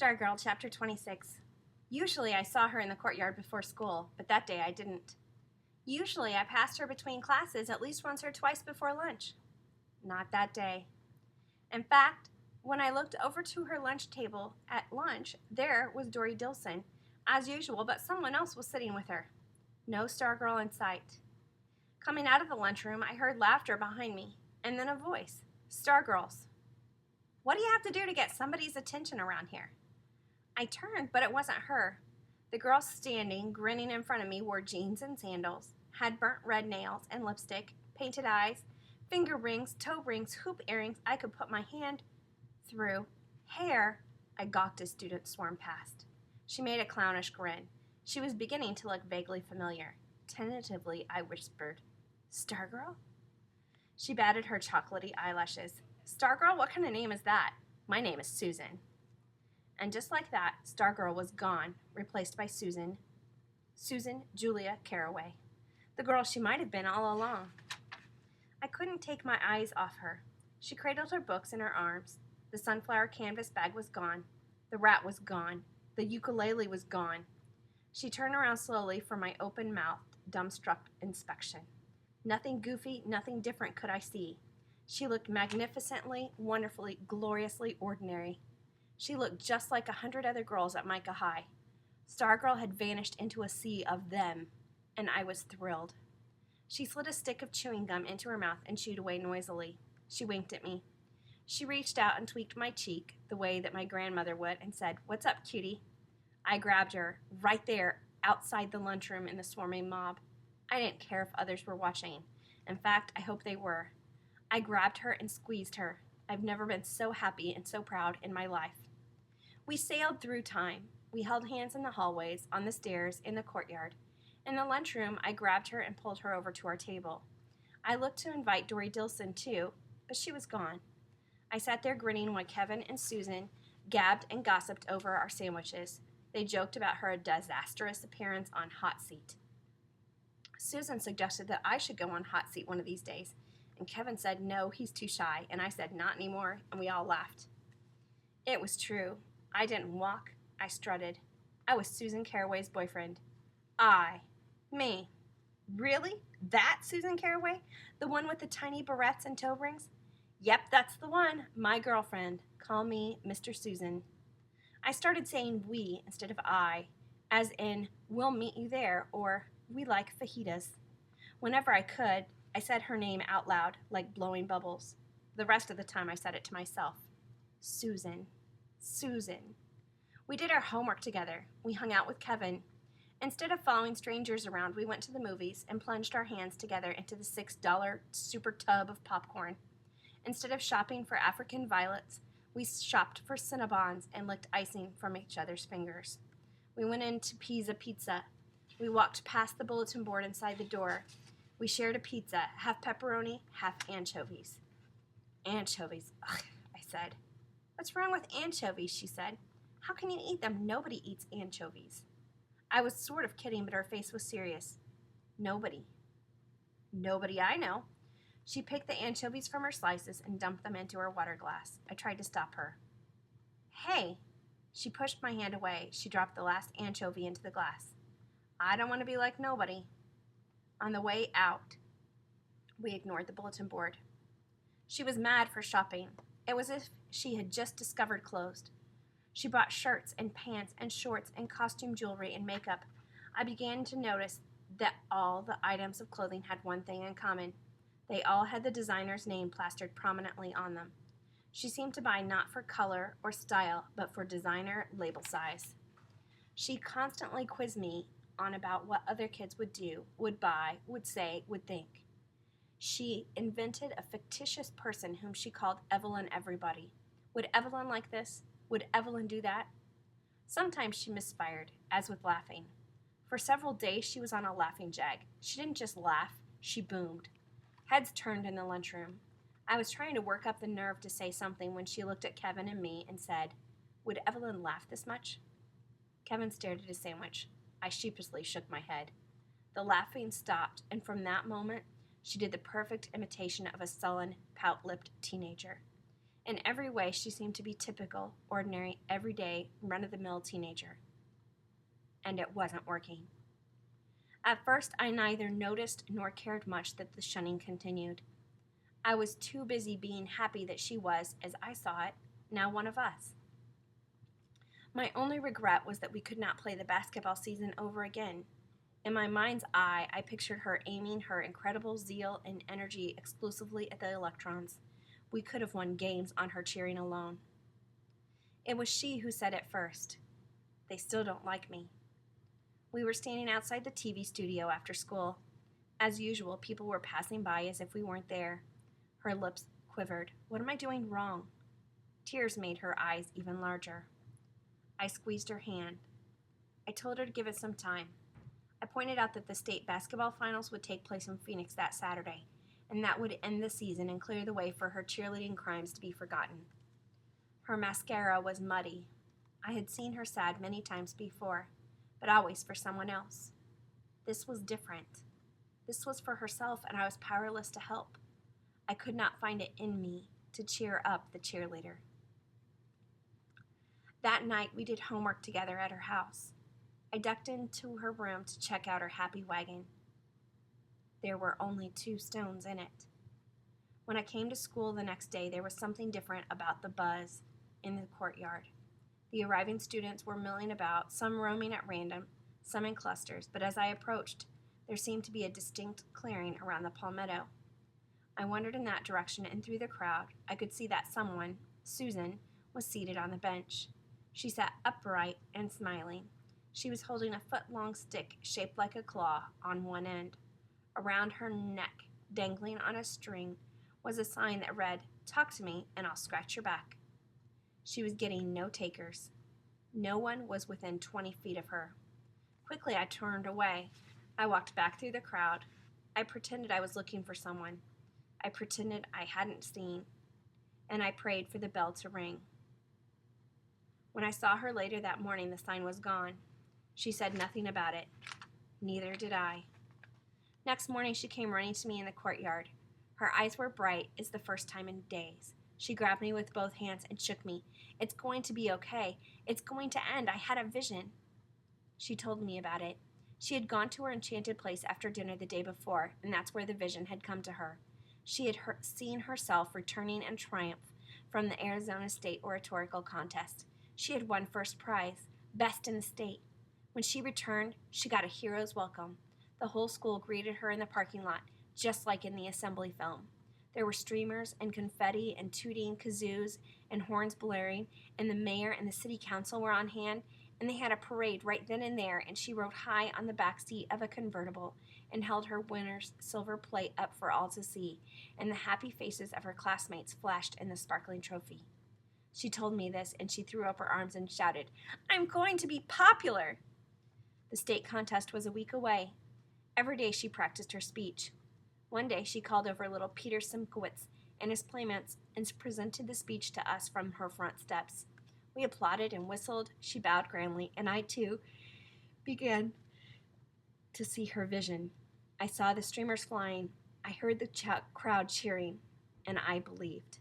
Stargirl Chapter 26. Usually I saw her in the courtyard before school, but that day I didn't. Usually I passed her between classes at least once or twice before lunch. Not that day. In fact, when I looked over to her lunch table at lunch, there was Dory Dilson, as usual, but someone else was sitting with her. No Stargirl in sight. Coming out of the lunchroom, I heard laughter behind me, and then a voice. Stargirl's. What do you have to do to get somebody's attention around here? I turned, but it wasn't her. The girl standing, grinning in front of me, wore jeans and sandals, had burnt red nails and lipstick, painted eyes, finger rings, toe rings, hoop earrings I could put my hand through, hair. I gawked as students swarmed past. She made a clownish grin. She was beginning to look vaguely familiar. Tentatively, I whispered, Stargirl? She batted her chocolatey eyelashes. Stargirl, what kind of name is that? My name is Susan. And just like that, Stargirl was gone, replaced by Susan Julia Carraway, the girl she might have been all along. I couldn't take my eyes off her. She cradled her books in her arms. The sunflower canvas bag was gone. The rat was gone. The ukulele was gone. She turned around slowly for my open-mouthed, dumbstruck inspection. Nothing goofy, nothing different could I see. She looked magnificently, wonderfully, gloriously ordinary. She looked just like 100 other girls at Micah High. Stargirl had vanished into a sea of them, and I was thrilled. She slid a stick of chewing gum into her mouth and chewed away noisily. She winked at me. She reached out and tweaked my cheek the way that my grandmother would and said, "What's up, cutie?" I grabbed her, right there, outside the lunchroom in the swarming mob. I didn't care if others were watching. In fact, I hope they were. I grabbed her and squeezed her. I've never been so happy and so proud in my life. We sailed through time. We held hands in the hallways, on the stairs, in the courtyard. In the lunchroom, I grabbed her and pulled her over to our table. I looked to invite Dory Dilson, too, but she was gone. I sat there grinning while Kevin and Susan gabbed and gossiped over our sandwiches. They joked about her disastrous appearance on Hot Seat. Susan suggested that I should go on Hot Seat one of these days, and Kevin said, no, he's too shy, and I said, not anymore, and we all laughed. It was true. I didn't walk. I strutted. I was Susan Carraway's boyfriend. Me. Really? That Susan Carraway? The one with the tiny barrettes and toe rings? Yep, that's the one. My girlfriend. Call me Mr. Susan. I started saying we instead of I, as in, we'll meet you there, or we like fajitas. Whenever I could, I said her name out loud, like blowing bubbles. The rest of the time I said it to myself. Susan. Susan. We did our homework together. We hung out with Kevin. Instead of following strangers around, we went to the movies and plunged our hands together into the $6 super tub of popcorn. Instead of shopping for African violets, we shopped for Cinnabons and licked icing from each other's fingers. We went into Pizza. We walked past the bulletin board inside the door. We shared a pizza, half pepperoni, half anchovies. Anchovies, ugh, I said. What's wrong with anchovies, she said. How can you eat them? Nobody eats anchovies. I was sort of kidding, but her face was serious. Nobody. Nobody I know. She picked the anchovies from her slices and dumped them into her water glass. I tried to stop her. Hey! She pushed my hand away. She dropped the last anchovy into the glass. I don't want to be like nobody. On the way out, we ignored the bulletin board. She was mad for shopping. It was as if she had just discovered clothes. She bought shirts and pants and shorts and costume jewelry and makeup. I began to notice that all the items of clothing had one thing in common. They all had the designer's name plastered prominently on them. She seemed to buy not for color or style, but for designer label size. She constantly quizzed me on about what other kids would do, would buy, would say, would think. She invented a fictitious person whom she called Evelyn Everybody. Would Evelyn like this? Would Evelyn do that? Sometimes she misfired, as with laughing. For several days she was on a laughing jag. She didn't just laugh, she boomed. Heads turned in the lunchroom. I was trying to work up the nerve to say something when she looked at Kevin and me and said, would Evelyn laugh this much? Kevin stared at his sandwich. I sheepishly shook my head. The laughing stopped, and from that moment, she did the perfect imitation of a sullen, pout-lipped teenager. In every way, she seemed to be typical, ordinary, everyday, run-of-the-mill teenager. And it wasn't working. At first, I neither noticed nor cared much that the shunning continued. I was too busy being happy that she was, as I saw it, now one of us. My only regret was that we could not play the basketball season over again. In my mind's eye, I pictured her aiming her incredible zeal and energy exclusively at the electrons. We could have won games on her cheering alone. It was she who said it first. They still don't like me. We were standing outside the TV studio after school. As usual, people were passing by as if we weren't there. Her lips quivered. What am I doing wrong? Tears made her eyes even larger. I squeezed her hand. I told her to give it some time. I pointed out that the state basketball finals would take place in Phoenix that Saturday, and that would end the season and clear the way for her cheerleading crimes to be forgotten. Her mascara was muddy. I had seen her sad many times before, but always for someone else. This was different. This was for herself, and I was powerless to help. I could not find it in me to cheer up the cheerleader. That night, we did homework together at her house. I ducked into her room to check out her happy wagon. There were only 2 stones in it. When I came to school the next day, there was something different about the buzz in the courtyard. The arriving students were milling about, some roaming at random, some in clusters, but as I approached, there seemed to be a distinct clearing around the palmetto. I wandered in that direction, and through the crowd, I could see that someone, Susan, was seated on the bench. She sat upright and smiling. She was holding a foot-long stick shaped like a claw on one end. Around her neck, dangling on a string, was a sign that read, "Talk to me and I'll scratch your back." She was getting no takers. No one was within 20 feet of her. Quickly, I turned away. I walked back through the crowd. I pretended I was looking for someone. I pretended I hadn't seen. And I prayed for the bell to ring. When I saw her later that morning, the sign was gone. She said nothing about it. Neither did I. Next morning, she came running to me in the courtyard. Her eyes were bright as the first time in days. She grabbed me with both hands and shook me. "It's going to be okay. It's going to end. I had a vision." She told me about it. She had gone to her enchanted place after dinner the day before, and that's where the vision had come to her. She had seen herself returning in triumph from the Arizona State Oratorical Contest. She had won first prize, best in the state. When she returned, she got a hero's welcome. The whole school greeted her in the parking lot, just like in the assembly film. There were streamers and confetti and tooting kazoos and horns blaring, and the mayor and the city council were on hand, and they had a parade right then and there, and she rode high on the back seat of a convertible and held her winner's silver plate up for all to see, and the happy faces of her classmates flashed in the sparkling trophy. She told me this, and she threw up her arms and shouted, "I'm going to be popular!" The state contest was a week away. Every day she practiced her speech. One day she called over little Peter Simkowitz and his playmates and presented the speech to us from her front steps. We applauded and whistled. She bowed grandly, and I, too, began to see her vision. I saw the streamers flying. I heard the crowd cheering, and I believed.